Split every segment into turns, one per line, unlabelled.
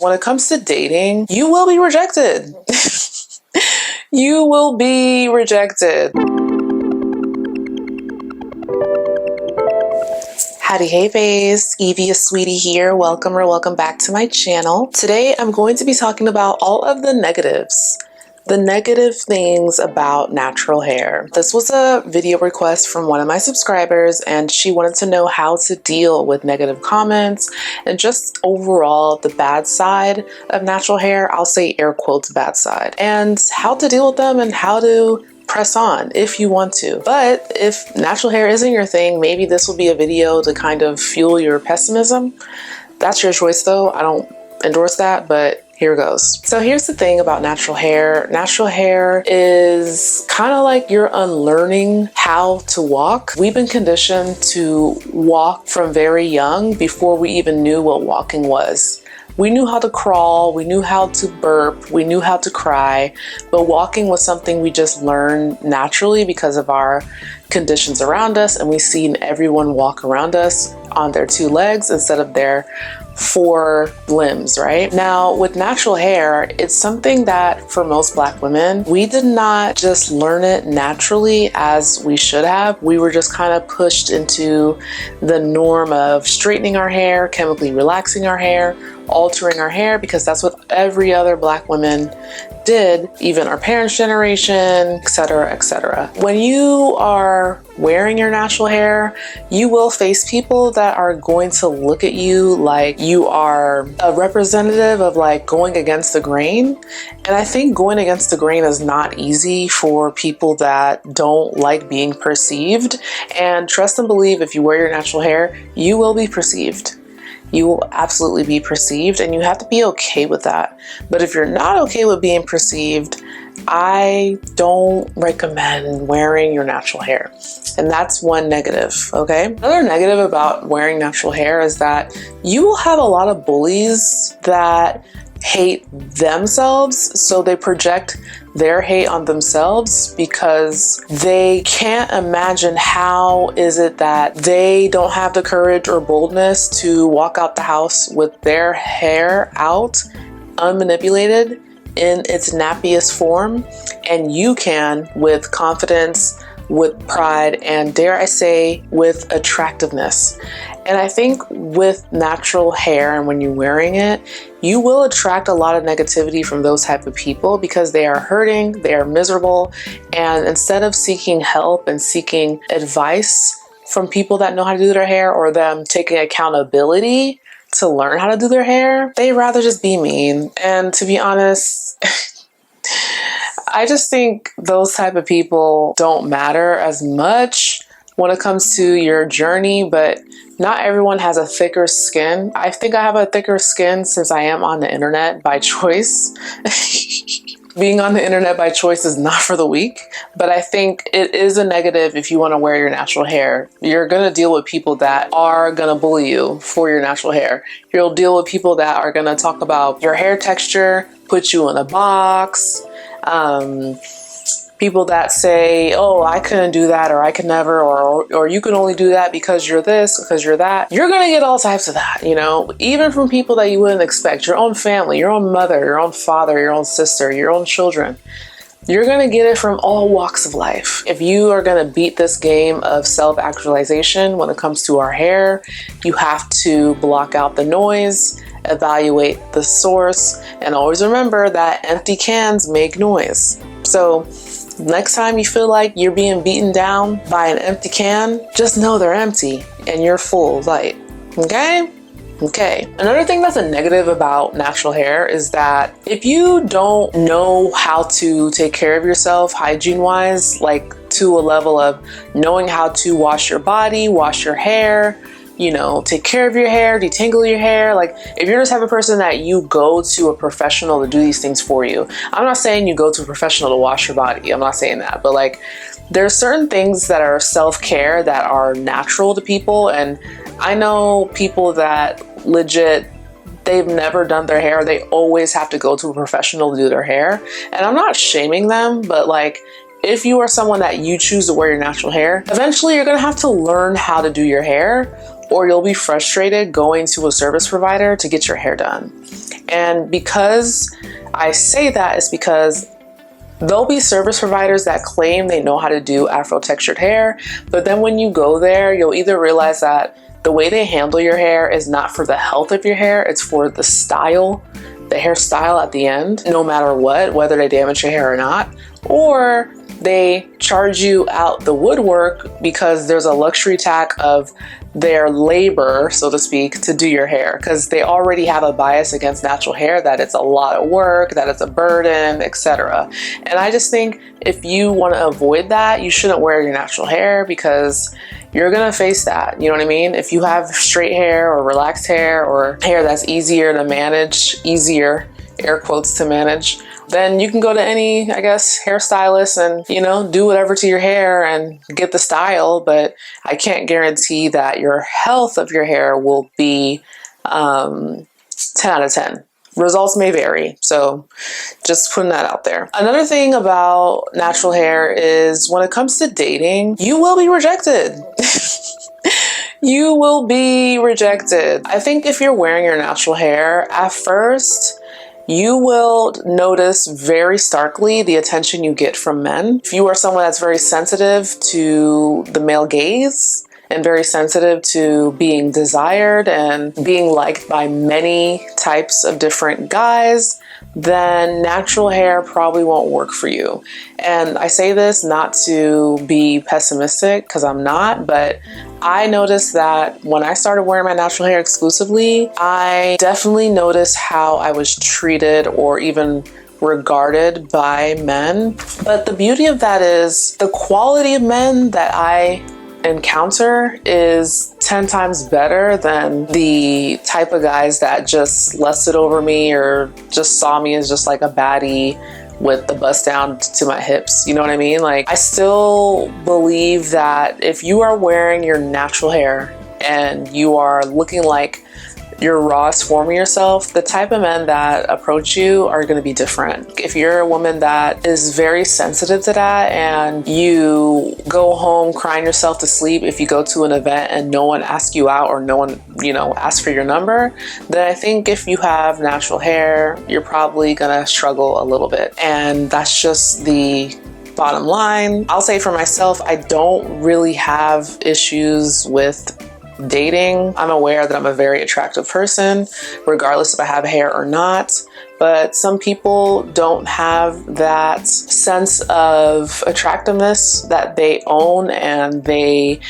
When it comes to dating, you will be rejected. You will be rejected. Howdy, hey baes, Evie, Aswiti here. Welcome or welcome back to my channel. Today I'm going to be talking about all of the negatives. The negative things about natural hair. This was a video request from one of my subscribers, and she wanted to know how to deal with negative comments and just overall the bad side of natural hair. I'll say air quotes bad side, and how to deal with them and how to press on if you want to. But if natural hair isn't your thing, maybe this will be a video to kind of fuel your pessimism. That's your choice though. I don't endorse that, but here goes. So here's the thing about natural hair. Natural hair is kind of like you're unlearning how to walk. We've been conditioned to walk from very young before we even knew what walking was. We knew how to crawl, we knew how to burp, we knew how to cry, but walking was something we just learned naturally because of our conditions around us, and we've seen everyone walk around us on their two legs instead of their four limbs, right? Now, with natural hair, it's something that for most Black women, we did not just learn it naturally as we should have. We were just kind of pushed into the norm of straightening our hair, chemically relaxing our hair, altering our hair, because that's what every other Black woman did, even our parents' generation, etc., etc. When you are wearing your natural hair, you will face people that are going to look at you like you are a representative of like going against the grain. And I think going against the grain is not easy for people that don't like being perceived. And trust and believe, if you wear your natural hair, you will be perceived. You will absolutely be perceived, and you have to be okay with that. But if you're not okay with being perceived, I don't recommend wearing your natural hair. And that's one negative, okay? Another negative about wearing natural hair is that you will have a lot of bullies that hate themselves, so they project their hate on themselves because they can't imagine how is it that they don't have the courage or boldness to walk out the house with their hair out unmanipulated in its nappiest form, and you can with confidence, with pride, and dare I say with attractiveness. And I think with natural hair, and when you're wearing it, you will attract a lot of negativity from those type of people because they are hurting, they are miserable, and instead of seeking help and seeking advice from people that know how to do their hair, or them taking accountability to learn how to do their hair, they rather just be mean. And to be honest, I just think those type of people don't matter as much when it comes to your journey, but not everyone has a thicker skin. I think I have a thicker skin since I am on the internet by choice. Being on the internet by choice is not for the weak, but I think it is a negative if you want to wear your natural hair. You're going to deal with people that are going to bully you for your natural hair. You'll deal with people that are going to talk about your hair texture, put you in a box, people that say, oh, I couldn't do that, or I could never, or you can only do that because you're this, because you're that. You're going to get all types of that, you know, even from people that you wouldn't expect, your own family, your own mother, your own father, your own sister, your own children. You're going to get it from all walks of life. If you are going to beat this game of self-actualization when it comes to our hair, you have to block out the noise, evaluate the source, and always remember that empty cans make noise. So next time you feel like you're being beaten down by an empty can, just know they're empty and you're full of light, okay? Okay. Another thing that's a negative about natural hair is that if you don't know how to take care of yourself hygiene-wise, like to a level of knowing how to wash your body, wash your hair, you know, take care of your hair, detangle your hair. Like if you're the type of person that you go to a professional to do these things for you, I'm not saying you go to a professional to wash your body. I'm not saying that, but like there's certain things that are self-care that are natural to people. And I know people that legit, they've never done their hair. They always have to go to a professional to do their hair. And I'm not shaming them, but like, if you are someone that you choose to wear your natural hair, eventually you're gonna have to learn how to do your hair, or you'll be frustrated going to a service provider to get your hair done. And because I say that is because there'll be service providers that claim they know how to do Afro textured hair, but then when you go there, you'll either realize that the way they handle your hair is not for the health of your hair, it's for the style, the hairstyle at the end, no matter what, whether they damage your hair or not. Or they charge you out the woodwork because there's a luxury tax of their labor, so to speak, to do your hair, because they already have a bias against natural hair, that it's a lot of work, that it's a burden, etc. And I just think if you want to avoid that, you shouldn't wear your natural hair, because you're gonna face that. You know what I mean? If you have straight hair or relaxed hair or hair that's easier to manage, easier, air quotes, to manage, then you can go to any, I guess, hairstylist and, you know, do whatever to your hair and get the style. But I can't guarantee that your health of your hair will be 10 out of 10. Results may vary. So just putting that out there. Another thing about natural hair is when it comes to dating, you will be rejected. You will be rejected. I think if you're wearing your natural hair, at first, you will notice very starkly the attention you get from men. If you are someone that's very sensitive to the male gaze and very sensitive to being desired and being liked by many types of different guys, then natural hair probably won't work for you. And I say this not to be pessimistic, because I'm not, but I noticed that when I started wearing my natural hair exclusively, I definitely noticed how I was treated or even regarded by men. But the beauty of that is the quality of men that I encounter is 10 times better than the type of guys that just lusted over me or just saw me as just like a baddie with the bust down to my hips. You know what I mean? Like, I still believe that if you are wearing your natural hair and you are looking like your rawest form of yourself, the type of men that approach you are going to be different. If you're a woman that is very sensitive to that and you go home crying yourself to sleep if you go to an event and no one asks you out or no one, you know, asks for your number, then I think if you have natural hair, you're probably going to struggle a little bit. And that's just the bottom line. I'll say for myself, I don't really have issues with dating. I'm aware that I'm a very attractive person, regardless if I have hair or not. But some people don't have that sense of attractiveness that they own and they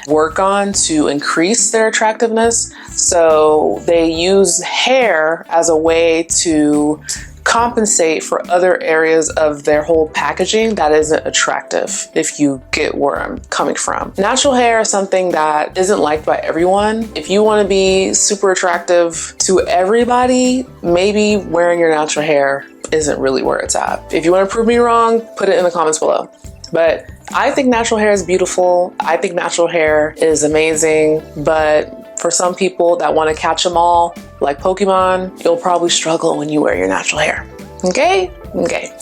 work on to increase their attractiveness. So they use hair as a way to compensate for other areas of their whole packaging that isn't attractive, if you get where I'm coming from. Natural hair is something that isn't liked by everyone. If you want to be super attractive to everybody, maybe wearing your natural hair isn't really where it's at. If you want to prove me wrong, put it in the comments below. But I think natural hair is beautiful. I think natural hair is amazing, but for some people that want to catch them all, like Pokemon, you'll probably struggle when you wear your natural hair. Okay?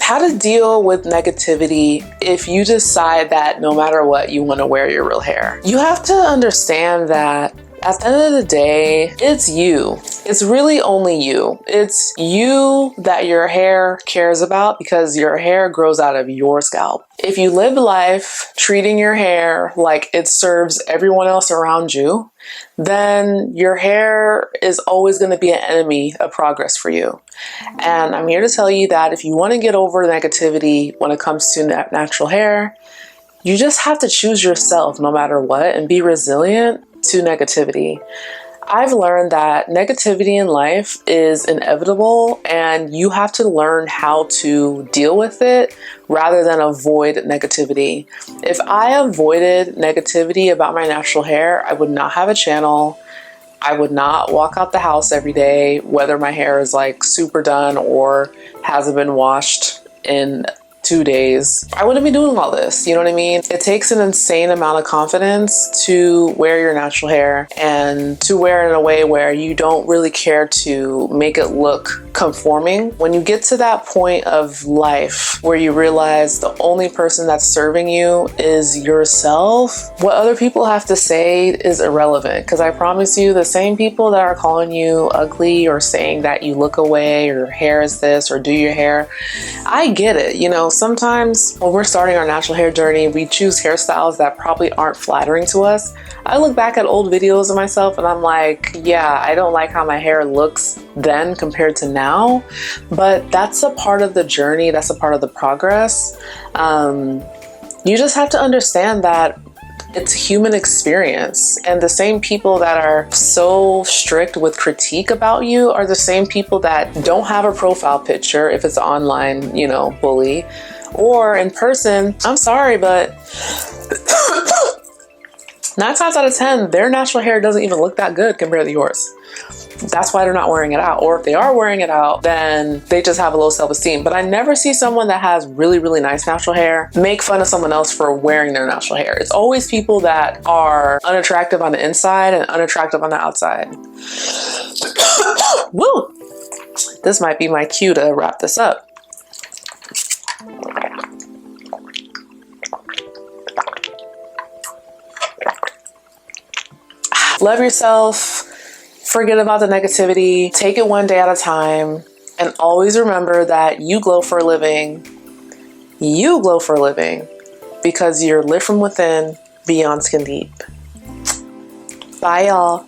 How to deal with negativity if you decide that no matter what, you want to wear your real hair. You have to understand that at the end of the day, it's you. It's really only you. It's you that your hair cares about, because your hair grows out of your scalp. If you live life treating your hair like it serves everyone else around you, then your hair is always going to be an enemy of progress for you. And I'm here to tell you that if you want to get over negativity when it comes to natural hair, you just have to choose yourself no matter what and be resilient to negativity. I've learned that negativity in life is inevitable and you have to learn how to deal with it rather than avoid negativity. If I avoided negativity about my natural hair, I would not have a channel. I would not walk out the house every day, whether my hair is like super done or hasn't been washed in 2 days, I wouldn't be doing all this. You know what I mean? It takes an insane amount of confidence to wear your natural hair and to wear it in a way where you don't really care to make it look conforming. When you get to that point of life where you realize the only person that's serving you is yourself, what other people have to say is irrelevant. Because I promise you, the same people that are calling you ugly or saying that you look away or your hair is this or do your hair, I get it. You know, sometimes when we're starting our natural hair journey, we choose hairstyles that probably aren't flattering to us. I look back at old videos of myself and I'm like, yeah, I don't like how my hair looks then compared to now, but that's a part of the journey. That's a part of the progress. You just have to understand that it's a human experience, and the same people that are so strict with critique about you are the same people that don't have a profile picture if it's online, you know, bully, or in person. I'm sorry, but 9 times out of 10, their natural hair doesn't even look that good compared to yours. That's why they're not wearing it out. Or if they are wearing it out, then they just have a low self-esteem. But I never see someone that has really, really nice natural hair make fun of someone else for wearing their natural hair. It's always people that are unattractive on the inside and unattractive on the outside. Woo! This might be my cue to wrap this up. Love yourself. Forget about the negativity. Take it one day at a time. And always remember that you glow for a living. You glow for a living because you're lit from within, beyond skin deep. Bye, y'all.